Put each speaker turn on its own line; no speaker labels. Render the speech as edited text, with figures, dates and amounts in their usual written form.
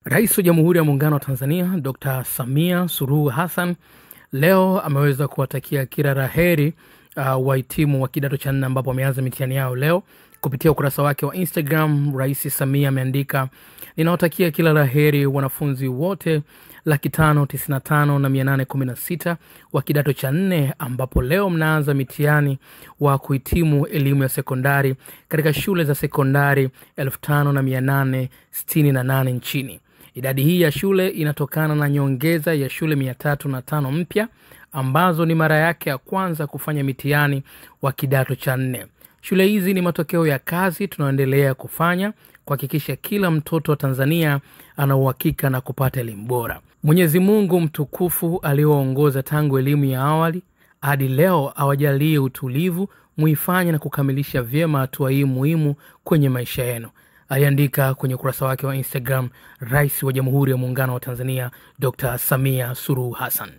Rais wa Jamhuri ya Muungano wa Tanzania Dr. Samia Suluhu Hassan leo ameweza kuwatakia kila la heri wahitimu wa kidato cha 4 ambapo wameanza mitihani yao leo. Kupitia ukurasa wake wa Instagram, Rais Samia ameandika, "Ninawatakia kila la heri wanafunzi wote 595,816 wa kidato cha 4 ambapo leo mnaanza mitihani wa kuhitimu elimu ya sekondari katika shule za sekondari 5,868 nchini. Idadi hii ya shule inatokana na nyongeza ya shule 305 mpya ambazo ni mara yake ya kwanza kufanya mitihani wa kidato cha 4. Shule hizi ni matokeo ya kazi tunayoendelea kufanya kuhakikisha kila mtoto wa Tanzania ana uhakika na kupata elimu bora. Mwenyezi Mungu mtukufu aliyewaongoza tangu elimu ya awali hadi leo awajalie utulivu, muifanye na kukamilisha vyema hatua hii muhimu kwenye maisha yenu." Aliandika kwenye ukurasa wake wa Instagram Rais wa Jamhuri ya Muungano wa Tanzania Dr. Samia Suluhu Hassan.